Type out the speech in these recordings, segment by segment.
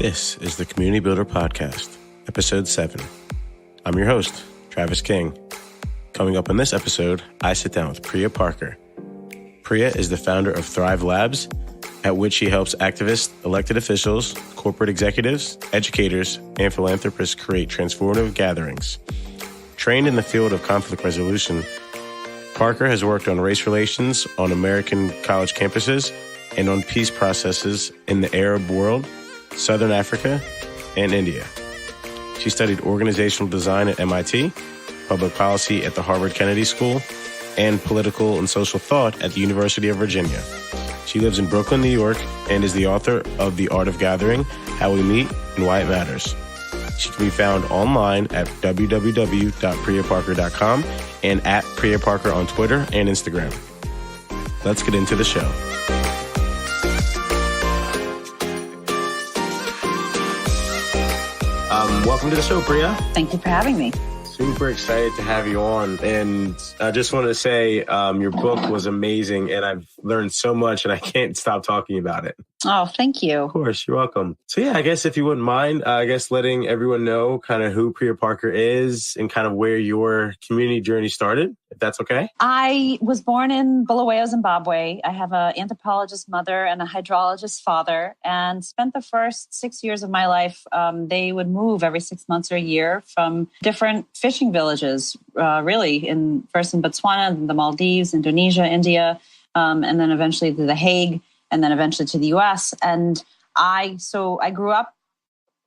This is the Community Builder Podcast, Episode 7. I'm your host, Travis King. Coming up on this episode, I sit down with Priya Parker. Priya is the founder of Thrive Labs, at which she helps activists, elected officials, corporate executives, educators, and philanthropists create transformative gatherings. Trained in the field of conflict resolution, Parker has worked on race relations on American college campuses and on peace processes in the Arab world, Southern Africa, and India. She studied organizational design at MIT, public policy at the Harvard Kennedy School, and political and social thought at the University of Virginia. She lives in Brooklyn, New York, and is the author of The Art of Gathering, How We Meet and Why It Matters. She can be found online at www.priyaparker.com and at Priya Parker on Twitter and Instagram. Let's get into the show. Welcome to the show, Priya. Thank you for having me. Super excited to have you on. And I just wanted to say your book was amazing and I've learned so much and I can't stop talking about it. Oh, thank you. Of course, you're welcome. So yeah, I guess if you wouldn't mind, letting everyone know kind of who Priya Parker is and kind of where your community journey started, if that's okay. I was born in Bulawayo, Zimbabwe. I have an anthropologist mother and a hydrologist father, and spent the first 6 years of my life. They would move every 6 months or a year from different fishing villages, first in Botswana, the Maldives, Indonesia, India, and then eventually to The Hague, and then eventually to the US. And I grew up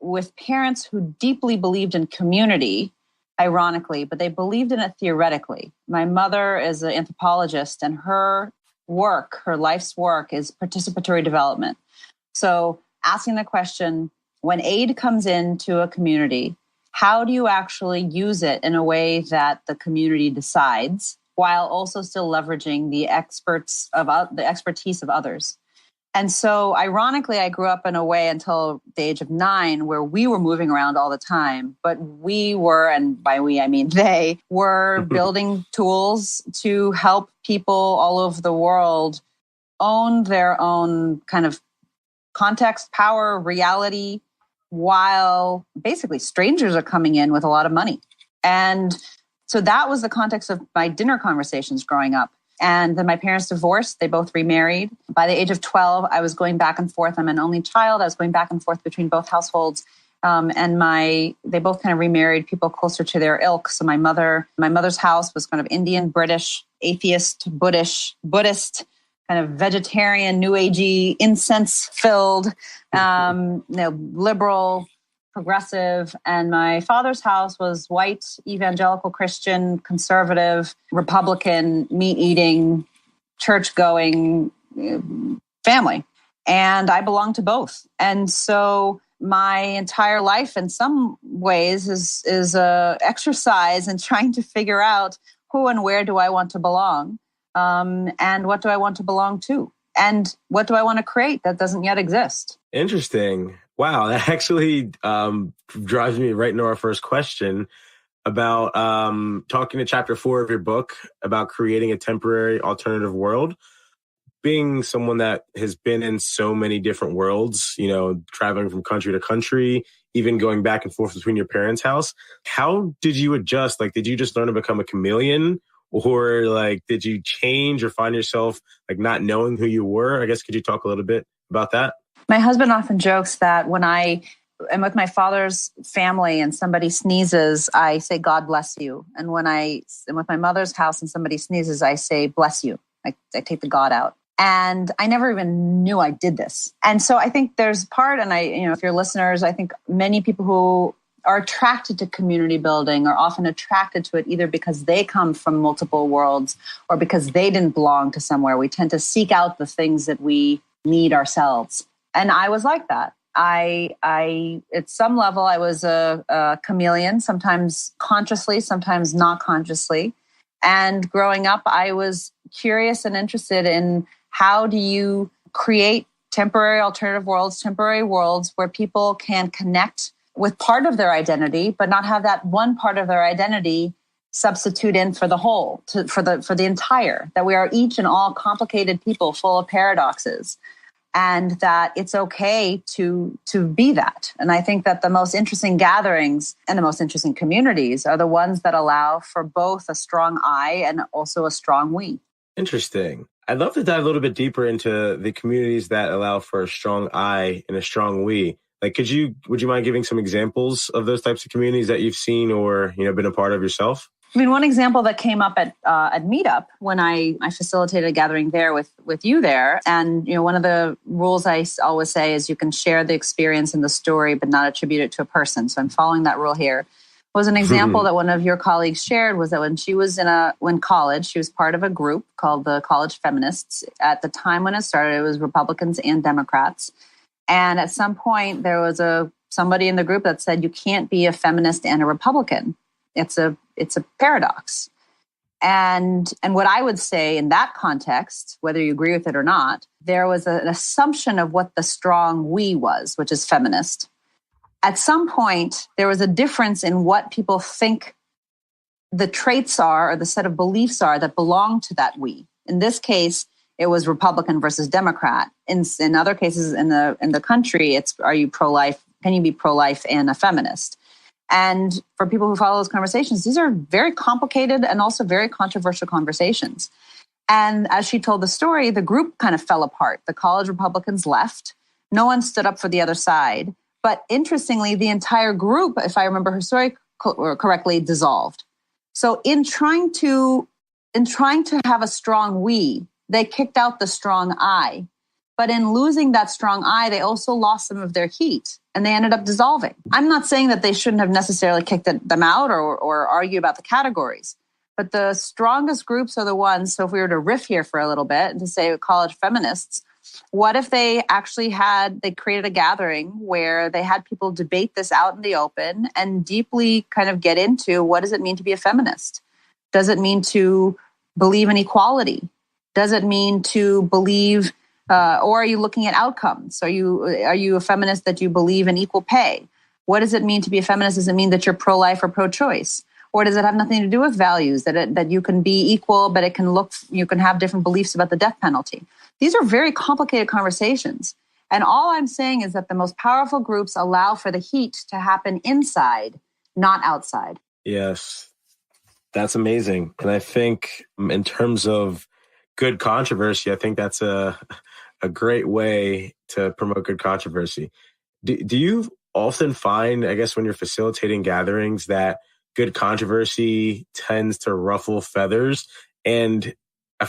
with parents who deeply believed in community, ironically, but they believed in it theoretically. My mother is an anthropologist, and her life's work is participatory development. So asking the question, when aid comes into a community, how do you actually use it in a way that the community decides, while also still leveraging the expertise of others? And so, ironically, I grew up in a way until the age of 9 where we were moving around all the time. But we were, and by we, I mean they, were building tools to help people all over the world own their own kind of context, power, reality, while basically strangers are coming in with a lot of money. And so that was the context of my dinner conversations growing up. And then my parents divorced. They both remarried. By the age of 12, I was going back and forth. I'm an only child. I was going back and forth between both households. They both kind of remarried people closer to their ilk. So my mother's house was kind of Indian, British, atheist, Buddhist, kind of vegetarian, new agey, incense-filled, liberal, progressive. And my father's house was white, evangelical Christian, conservative, Republican, meat-eating, church-going family. And I belonged to both. And so my entire life in some ways is a exercise in trying to figure out who and where do I want to belong, and what do I want to belong to, and what do I want to create that doesn't yet exist. Interesting. Wow, that actually drives me right into our first question about talking to chapter 4 of your book about creating a temporary alternative world. Being someone that has been in so many different worlds, traveling from country to country, even going back and forth between your parents' house, how did you adjust? Like, did you just learn to become a chameleon? Or did you change or find yourself not knowing who you were? I guess, could you talk a little bit about that? My husband often jokes that when I am with my father's family and somebody sneezes, I say, God bless you. And when I am with my mother's house and somebody sneezes, I say, bless you. I take the God out. And I never even knew I did this. And so I think there's part, and if your listeners, I think many people who are attracted to community building are often attracted to it either because they come from multiple worlds or because they didn't belong to somewhere. We tend to seek out the things that we need ourselves. And I was like that. I at some level, I was a chameleon, sometimes consciously, sometimes not consciously. And growing up, I was curious and interested in how do you create temporary alternative worlds, temporary worlds where people can connect with part of their identity, but not have that one part of their identity substitute in for the whole, for the entire, that we are each and all complicated people full of paradoxes. and that it's okay to be that. And I think that the most interesting gatherings and the most interesting communities are the ones that allow for both a strong I and also a strong we. Interesting. I'd love to dive a little bit deeper into the communities that allow for a strong I and a strong we. Like, would you mind giving some examples of those types of communities that you've seen or, been a part of yourself? I mean, one example that came up at Meetup when I facilitated a gathering there with you there. And, one of the rules I always say is you can share the experience and the story, but not attribute it to a person. So I'm following that rule here. Was an example that one of your colleagues shared was that when she was in college, she was part of a group called the College Feminists. At the time when it started, it was Republicans and Democrats. And at some point, there was somebody in the group that said, you can't be a feminist and a Republican. It's a paradox. And what I would say in that context, whether you agree with it or not, there was an assumption of what the strong we was, which is feminist. At some point, there was a difference in what people think the traits are or the set of beliefs are that belong to that we. In this case, it was Republican versus Democrat. In other cases in the country, it's are you pro-life? Can you be pro-life and a feminist? And for people who follow those conversations, these are very complicated and also very controversial conversations. And as she told the story, the group kind of fell apart. The college Republicans left. No one stood up for the other side. But interestingly, the entire group, if I remember her story correctly, dissolved. So in trying to have a strong we, they kicked out the strong I. But in losing that strong I, they also lost some of their heat and they ended up dissolving. I'm not saying that they shouldn't have necessarily kicked them out or argue about the categories, but the strongest groups are the ones. So if we were to riff here for a little bit and to say college feminists, what if they actually they created a gathering where they had people debate this out in the open and deeply kind of get into what does it mean to be a feminist? Does it mean to believe in equality? Does it mean to believe, or are you looking at outcomes? Are you a feminist that you believe in equal pay? What does it mean to be a feminist? Does it mean that you're pro-life or pro-choice? Or does it have nothing to do with values, that you can be equal, but you can have different beliefs about the death penalty? These are very complicated conversations. And all I'm saying is that the most powerful groups allow for the heat to happen inside, not outside. Yes, that's amazing. And I think in terms of good controversy, I think that's a great way to promote good controversy. Do you often find, I guess, when you're facilitating gatherings that good controversy tends to ruffle feathers? And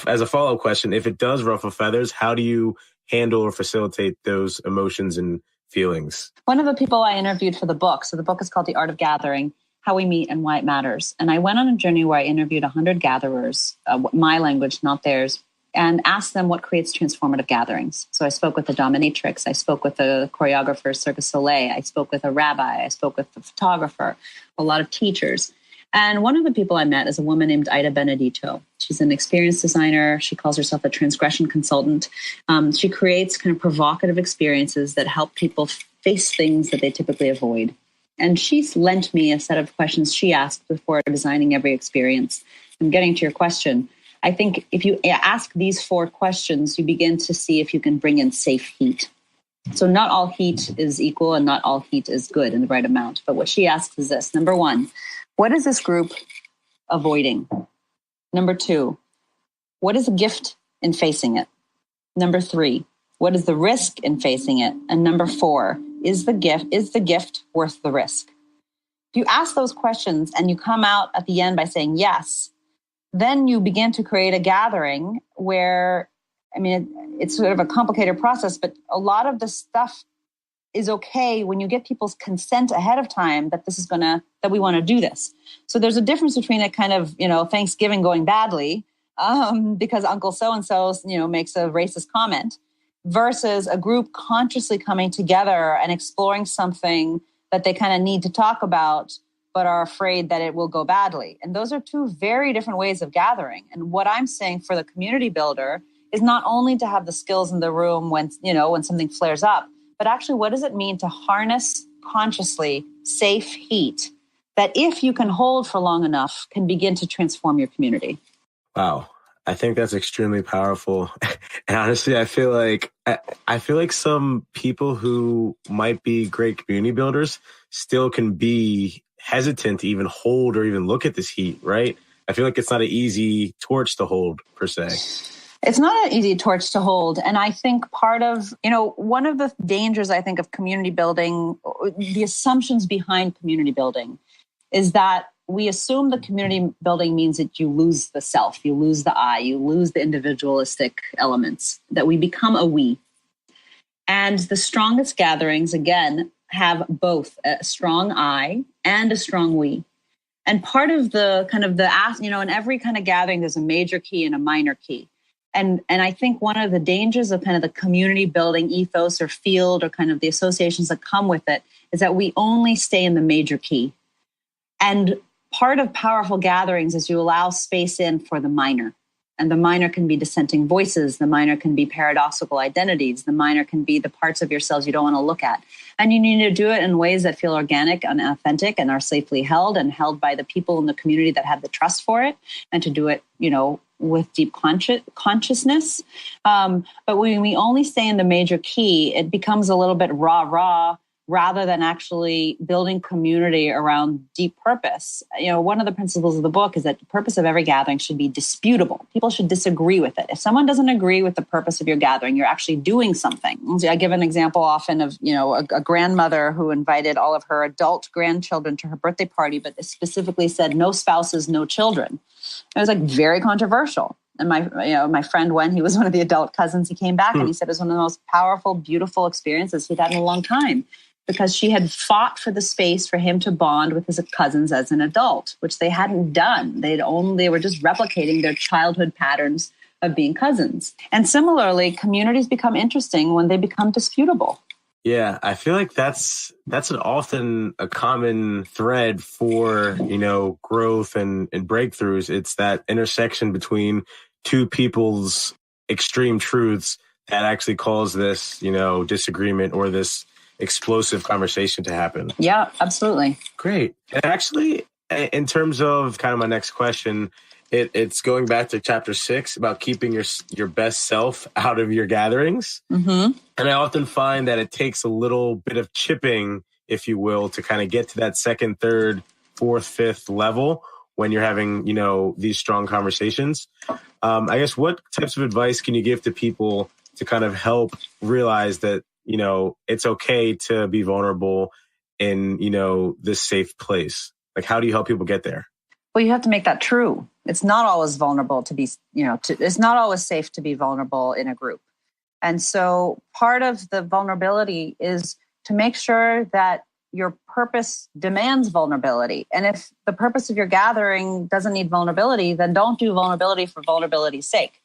as a follow-up question, if it does ruffle feathers, how do you handle or facilitate those emotions and feelings? One of the people I interviewed for the book, so the book is called The Art of Gathering, How We Meet and Why It Matters. And I went on a journey where I interviewed 100 gatherers, my language, not theirs, and asked them what creates transformative gatherings. So I spoke with the dominatrix, I spoke with the choreographer, Cirque du Soleil, I spoke with a rabbi, I spoke with the photographer, a lot of teachers. And one of the people I met is a woman named Ida Benedito. She's an experienced designer. She calls herself a transgression consultant. She creates kind of provocative experiences that help people face things that they typically avoid. And she's lent me a set of questions she asked before designing every experience. And getting to your question, I think if you ask these 4 questions, you begin to see if you can bring in safe heat. So not all heat is equal and not all heat is good in the right amount. But what she asks is this. Number 1, what is this group avoiding? Number 2, what is the gift in facing it? Number 3, what is the risk in facing it? And number 4, is the gift worth the risk? If you ask those questions and you come out at the end by saying yes, then you begin to create a gathering where, it's sort of a complicated process, but a lot of the stuff is okay when you get people's consent ahead of time that that we want to do this. So there's a difference between a kind of, Thanksgiving going badly because Uncle so-and-so, makes a racist comment versus a group consciously coming together and exploring something that they kind of need to talk about, but are afraid that it will go badly. And those are 2 very different ways of gathering. And what I'm saying for the community builder is not only to have the skills in the room when something flares up, but actually, what does it mean to harness consciously safe heat that if you can hold for long enough can begin to transform your community? Wow. I think that's extremely powerful. And honestly, I feel like some people who might be great community builders still can be hesitant to even hold or even look at this heat, right? I feel like it's not an easy torch to hold per se. It's not an easy torch to hold. And I think part of, one of the dangers, I think, of community building, the assumptions behind community building is that we assume the community building means that you lose the self, you lose the I, you lose the individualistic elements, that we become a we. And the strongest gatherings, again, have both a strong I and a strong we. And part of the kind of in every kind of gathering, there's a major key and a minor key. And I think one of the dangers of kind of the community building ethos or field or kind of the associations that come with it is that we only stay in the major key. And part of powerful gatherings is you allow space in for the minor. And the minor can be dissenting voices. The minor can be paradoxical identities. The minor can be the parts of yourselves you don't want to look at. And you need to do it in ways that feel organic and authentic and are safely held and held by the people in the community that have the trust for it, and to do it, with deep consciousness. But when we only stay in the major key, it becomes a little bit rah-rah, rather than actually building community around deep purpose. One of the principles of the book is that the purpose of every gathering should be disputable. People should disagree with it. If someone doesn't agree with the purpose of your gathering, you're actually doing something. I give an example often of, a grandmother who invited all of her adult grandchildren to her birthday party, but specifically said no spouses, no children. It was very controversial. And my friend, when he was one of the adult cousins, he came back and he said it was one of the most powerful, beautiful experiences he'd had in a long time, because she had fought for the space for him to bond with his cousins as an adult, which they hadn't done. They were just replicating their childhood patterns of being cousins. And similarly, communities become interesting when they become disputable. Yeah, I feel like that's often a common thread for, growth and breakthroughs. It's that intersection between two people's extreme truths that actually cause this, disagreement or this explosive conversation to happen. Yeah, absolutely. Great. And actually, in terms of kind of my next question, it's going back to chapter 6 about keeping your best self out of your gatherings. Mm-hmm. And I often find that it takes a little bit of chipping, if you will, to kind of get to that second, third, fourth, fifth level when you're having, these strong conversations. I guess what types of advice can you give to people to kind of help realize that, it's okay to be vulnerable in, this safe place? Like, how do you help people get there? Well, you have to make that true. It's not always vulnerable to be, it's not always safe to be vulnerable in a group. And so part of the vulnerability is to make sure that your purpose demands vulnerability. And if the purpose of your gathering doesn't need vulnerability, then don't do vulnerability for vulnerability's sake.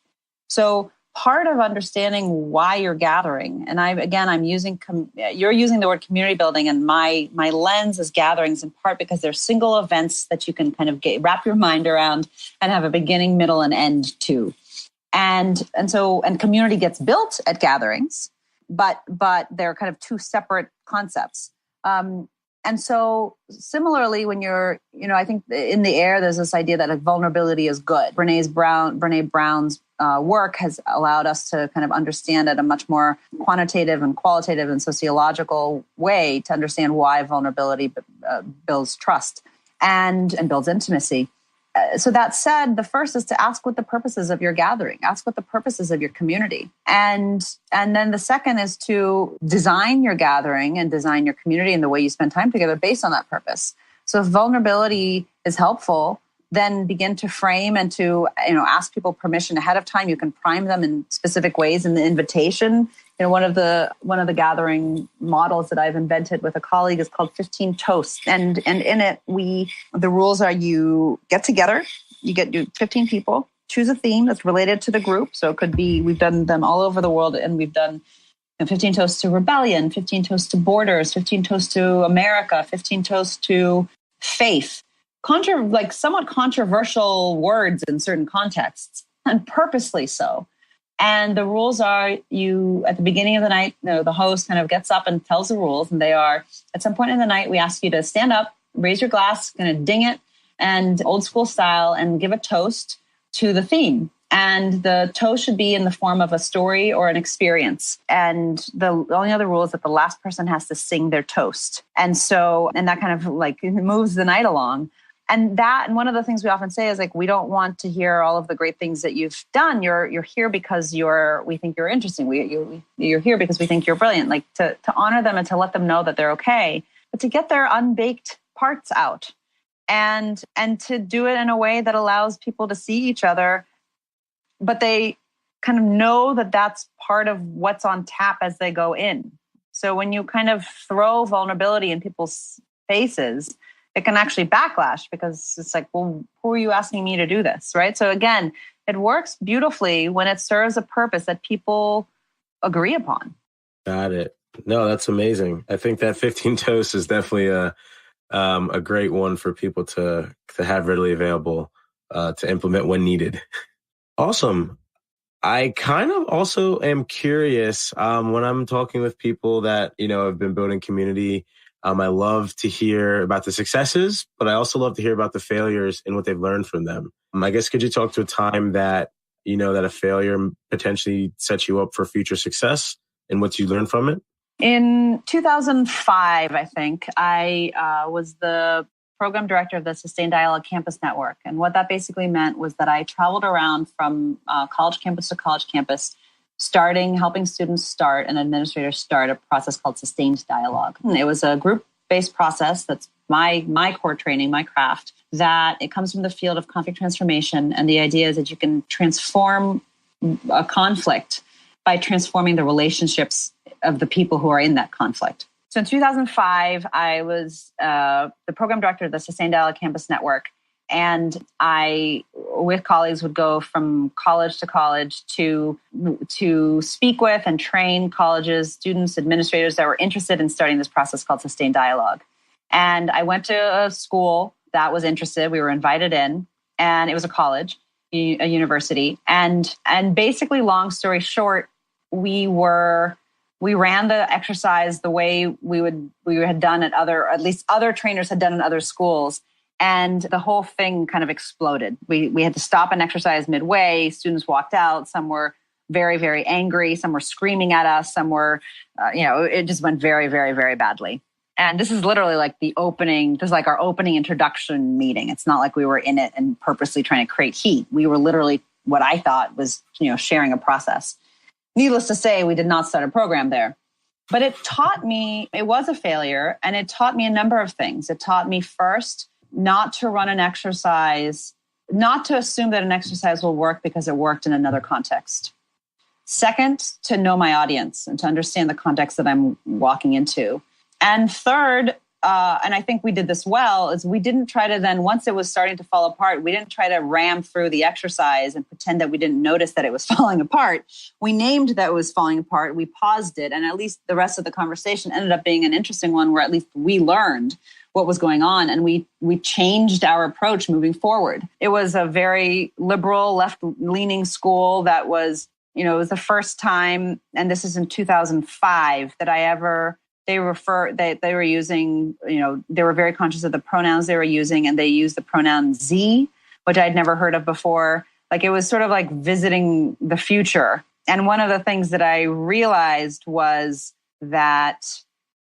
So part of understanding why you're gathering, and I'm using, you're using the word community building, and my lens is gatherings in part because they're single events that you can kind of wrap your mind around and have a beginning, middle, and end to. And community gets built at gatherings, but they're kind of two separate concepts. And so similarly, when you're, I think in the air, there's this idea that vulnerability is good. Brene Brown's work has allowed us to kind of understand at a much more quantitative and qualitative and sociological way to understand why vulnerability builds trust and builds intimacy. So that said, the first is to ask what the purposes of your gathering, ask what the purposes of your community. And then the second is to design your gathering and design your community and the way you spend time together based on that purpose. So if vulnerability is helpful, then begin to frame and to ask people permission ahead of time. You can prime them in specific ways in the invitation. One of the gathering models that I've invented with a colleague is called 15 Toasts. And in it, the rules are you get together, you get 15 people, choose a theme that's related to the group. So it could be, we've done them all over the world, and we've done 15 Toasts to Rebellion, 15 Toasts to Borders, 15 Toasts to America, 15 Toasts to Faith. Somewhat controversial words in certain contexts, and purposely so. And the rules are, you, at the beginning of the night, the host kind of gets up and tells the rules. And they are, at some point in the night, we ask you to stand up, raise your glass, kind of ding it, and old school style, and give a toast to the theme. And the toast should be in the form of a story or an experience. And the only other rule is that the last person has to sing their toast. And that kind of like moves the night along. And one of the things we often say is like, we don't want to hear all of the great things that you've done. You're here because we think you're interesting. You're here because we think you're brilliant. Like to honor them and to let them know that they're okay, but to get their unbaked parts out and to do it in a way that allows people to see each other, but they kind of know that that's part of what's on tap as they go in. So when you kind of throw vulnerability in people's faces, it can actually backlash because it's like, well, who are you asking me to do this, right? So again, it works beautifully when it serves a purpose that people agree upon. Got it. No, that's amazing. I think that 15 toast is definitely a great one for people to have readily available to implement when needed. Awesome. I kind of also am curious when I'm talking with people that, have been building community. I love to hear about the successes, but I also love to hear about the failures and what they've learned from them. I guess, could you talk to a time that, that a failure potentially sets you up for future success and what you learned from it? In 2005, I think, I was the program director of the Sustained Dialogue Campus Network. And what that basically meant was that I traveled around from college campus to college campus, helping students start and administrators start a process called Sustained Dialogue. And it was a group-based process. That's my core training, my craft, that it comes from the field of conflict transformation. And the idea is that you can transform a conflict by transforming the relationships of the people who are in that conflict. So in 2005, I was the program director of the Sustained Dialogue Campus Network. And I, with colleagues, would go from college to college to speak with and train colleges, students, administrators that were interested in starting this process called Sustained Dialogue. And I went to a school that was interested. We were invited in, and it was a college, a university. And basically, long story short, we ran the exercise the way we had done at least other trainers had done in other schools. And the whole thing kind of exploded. We had to stop an exercise midway. Students walked out. Some were very, very angry. Some were screaming at us. Some were, it just went very, very, very badly. And this is literally like this is like our opening introduction meeting. It's not like we were in it and purposely trying to create heat. We were literally what I thought was, sharing a process. Needless to say, we did not start a program there. But it taught me, it was a failure, and it taught me a number of things. It taught me first, not to run an exercise, not to assume that an exercise will work because it worked in another context. Second, to know my audience and to understand the context that I'm walking into. And third, and I think we did this well, is we didn't try to then, once it was starting to fall apart, we didn't try to ram through the exercise and pretend that we didn't notice that it was falling apart. We named that it was falling apart. We paused it. And at least the rest of the conversation ended up being an interesting one where at least we learned what was going on. And we changed our approach moving forward. It was a very liberal, left-leaning school that was, it was the first time, and this is in 2005, that they were using, they were very conscious of the pronouns they were using, and they used the pronoun Z, which I'd never heard of before. Like, it was sort of like visiting the future. And one of the things that I realized was that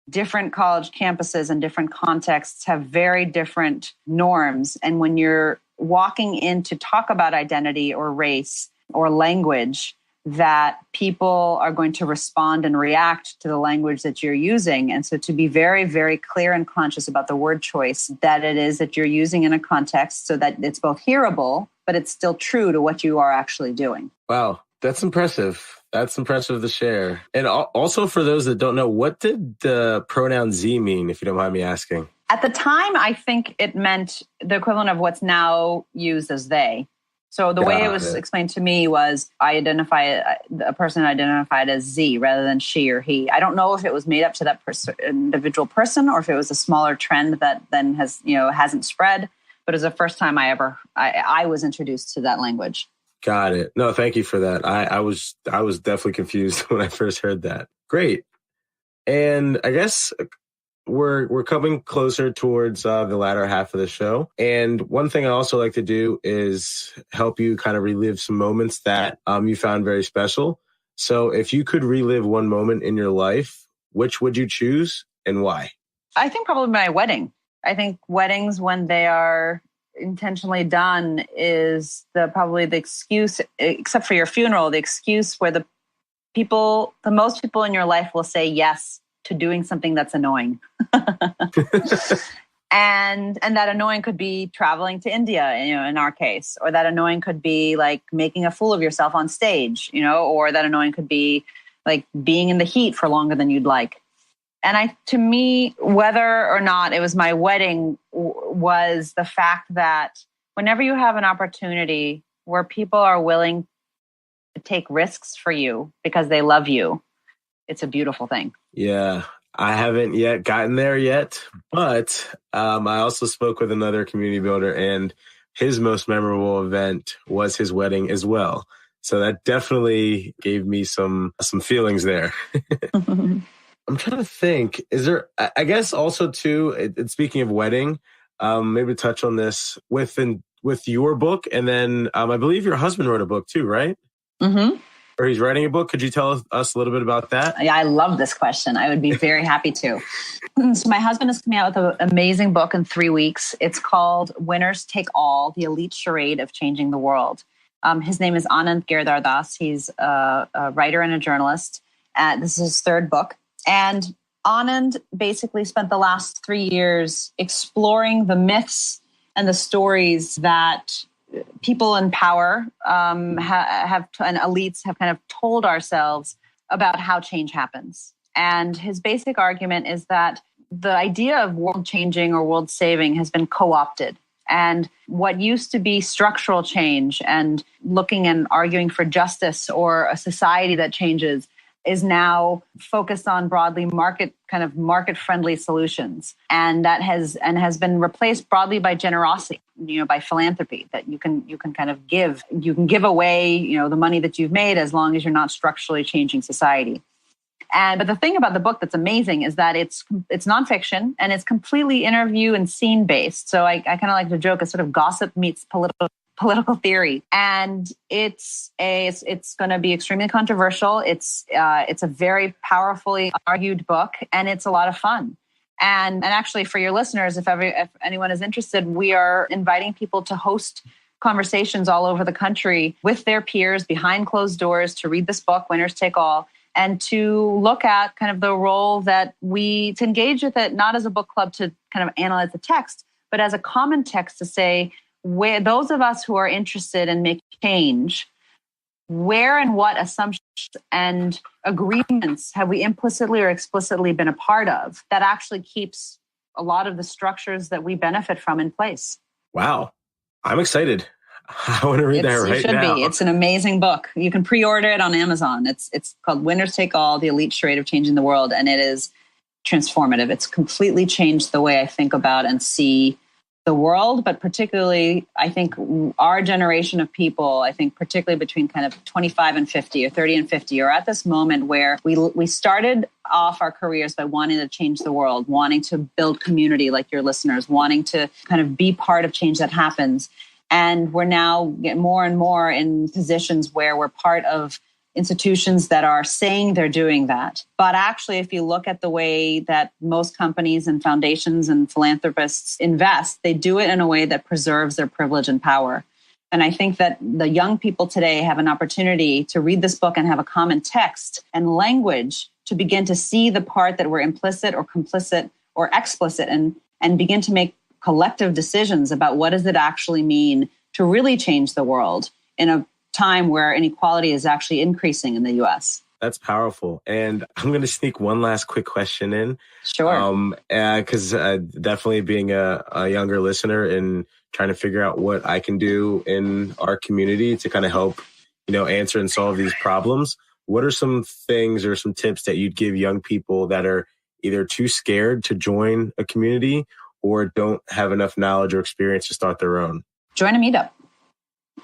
different college campuses and different contexts have very different norms. And when you're walking in to talk about identity or race or language, that people are going to respond and react to the language that you're using. And so to be very, very clear and conscious about the word choice that it is that you're using in a context so that it's both hearable, but it's still true to what you are actually doing. Wow, that's impressive. That's impressive to share. And also, for those that don't know, what did the pronoun Z mean, if you don't mind me asking? At the time, I think it meant the equivalent of what's now used as they. So the way it was explained to me was a person identified as Z rather than she or he. I don't know if it was made up to that individual person or if it was a smaller trend that then hasn't spread. But it was the first time I was introduced to that language. Got it. No, thank you for that. I was definitely confused when I first heard that. Great. And I guess we're coming closer towards the latter half of the show. And one thing I also like to do is help you kind of relive some moments that you found very special. So if you could relive one moment in your life, which would you choose and why? I think probably my wedding. I think weddings, when they are intentionally done, is probably the excuse, except for your funeral, the excuse where the most people in your life will say yes to doing something that's annoying. And that annoying could be traveling to India, in our case, or that annoying could be like making a fool of yourself on stage, or that annoying could be like being in the heat for longer than you'd like. And to me, whether or not it was my wedding, was the fact that whenever you have an opportunity where people are willing to take risks for you because they love you, it's a beautiful thing. Yeah, I haven't yet gotten there yet, but I also spoke with another community builder, and his most memorable event was his wedding as well. So that definitely gave me some feelings there. I'm trying to think, is there, I guess also too, speaking of wedding, maybe touch on this with your book. And then I believe your husband wrote a book too, right? Mm-hmm. Or he's writing a book. Could you tell us a little bit about that? Yeah, I love this question. I would be very happy to. So my husband is coming out with an amazing book in 3 weeks. It's called Winners Take All, The Elite Charade of Changing the World. His name is Anand Girdhar. He's a writer and a journalist. This is his third book. And Anand basically spent the last 3 years exploring the myths and the stories that people in power and elites have kind of told ourselves about how change happens. And his basic argument is that the idea of world changing or world saving has been co-opted. And what used to be structural change and looking and arguing for justice or a society that changes is now focused on broadly market-friendly solutions. And that has been replaced broadly by generosity, by philanthropy, that you can kind of give. You can give away, the money that you've made as long as you're not structurally changing society. But the thing about the book that's amazing is that it's nonfiction and it's completely interview and scene based. So I kind of like to joke, it's sort of gossip meets political theory, and it's going to be extremely controversial. It's a very powerfully argued book, and it's a lot of fun. And actually, for your listeners, if anyone is interested, we are inviting people to host conversations all over the country with their peers behind closed doors to read this book, Winners Take All, and to look at kind of the role to engage with it, not as a book club to kind of analyze the text, but as a common text to say, where those of us who are interested in making change, where and what assumptions and agreements have we implicitly or explicitly been a part of that actually keeps a lot of the structures that we benefit from in place? Wow. I'm excited. I want to read that right now. It should be. It's an amazing book. You can pre-order it on Amazon. It's called Winners Take All, The Elite Charade of Changing the World. And it is transformative. It's completely changed the way I think about and see the world, but particularly, I think our generation of people, I think particularly between kind of 25 and 50 or 30 and 50, are at this moment where we started off our careers by wanting to change the world, wanting to build community like your listeners, wanting to kind of be part of change that happens. And we're now getting more and more in positions where we're part of institutions that are saying they're doing that. But actually, if you look at the way that most companies and foundations and philanthropists invest, they do it in a way that preserves their privilege and power. And I think that the young people today have an opportunity to read this book and have a common text and language to begin to see the part that we're implicit or complicit or explicit and begin to make collective decisions about what does it actually mean to really change the world in a time where inequality is actually increasing in the U.S. That's powerful. And I'm going to sneak one last quick question in. Sure. Because definitely being a younger listener and trying to figure out what I can do in our community to kind of help, answer and solve these problems. What are some things or some tips that you'd give young people that are either too scared to join a community or don't have enough knowledge or experience to start their own? Join a meetup.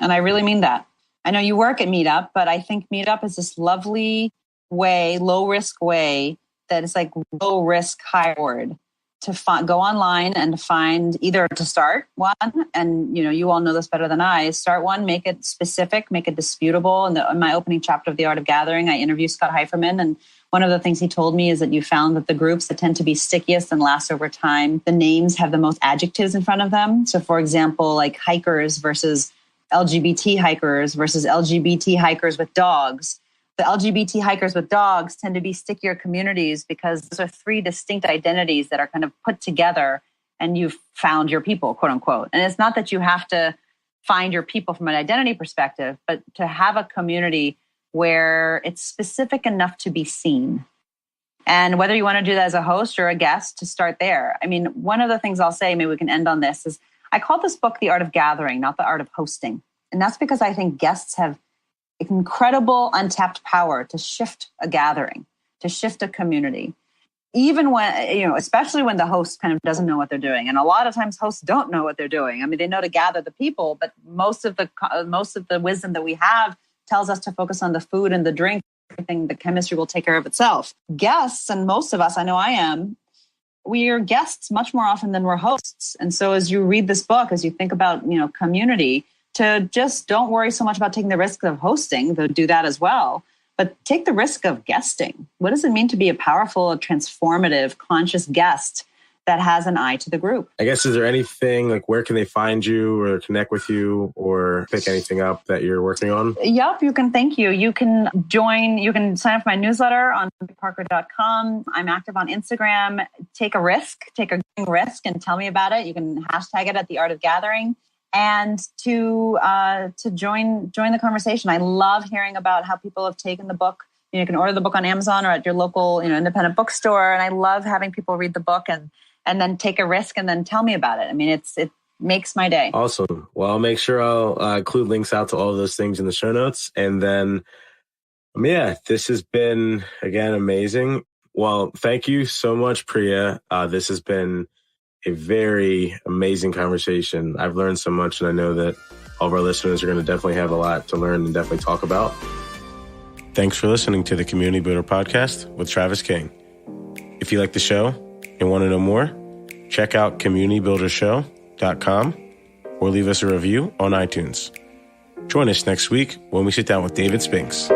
And I really mean that. I know you work at Meetup, but I think Meetup is this lovely way, low risk way that is like low risk, high reward. go online and find either to start one, and you all know this better than I. Start one, make it specific, make it disputable. In my opening chapter of The Art of Gathering, I interviewed Scott Heiferman, and one of the things he told me is that you found that the groups that tend to be stickiest and last over time, the names have the most adjectives in front of them. So, for example, like hikers versus LGBT hikers versus LGBT hikers with dogs. The LGBT hikers with dogs tend to be stickier communities because those are three distinct identities that are kind of put together, and you've found your people, quote unquote. And it's not that you have to find your people from an identity perspective, but to have a community where it's specific enough to be seen. And whether you want to do that as a host or a guest, to start there. I mean, one of the things I'll say, maybe we can end on this, is I call this book The Art of Gathering, not The Art of Hosting. And that's because I think guests have incredible untapped power to shift a gathering, to shift a community. Even when, especially when the host kind of doesn't know what they're doing. And a lot of times hosts don't know what they're doing. I mean, they know to gather the people, but most of the wisdom that we have tells us to focus on the food and the drink. Everything, the chemistry will take care of itself. Guests, and most of us, I know I am, we are guests much more often than we're hosts. And so as you read this book, as you think about, community, to just don't worry so much about taking the risk of hosting, though do that as well, but take the risk of guesting. What does it mean to be a powerful, transformative, conscious guest that has an eye to the group? I guess, is there anything, like, where can they find you or connect with you or pick anything up that you're working on? Yep, thank you. You can sign up for my newsletter on parker.com. I'm active on Instagram. Take a risk and tell me about it. You can hashtag it at The Art of Gathering. And to join the conversation. I love hearing about how people have taken the book. You can order the book on Amazon or at your local independent bookstore. And I love having people read the book and then take a risk and then tell me about it. I mean, it makes my day. Awesome. Well, I'll make sure I'll include links out to all of those things in the show notes. And then, this has been, again, amazing. Well, thank you so much, Priya. This has been a very amazing conversation. I've learned so much, and I know that all of our listeners are going to definitely have a lot to learn and definitely talk about. Thanks for listening to the Community Builder Podcast with Travis King. If you like the show and want to know more, check out communitybuildershow.com or leave us a review on iTunes. Join us next week when we sit down with David Spinks.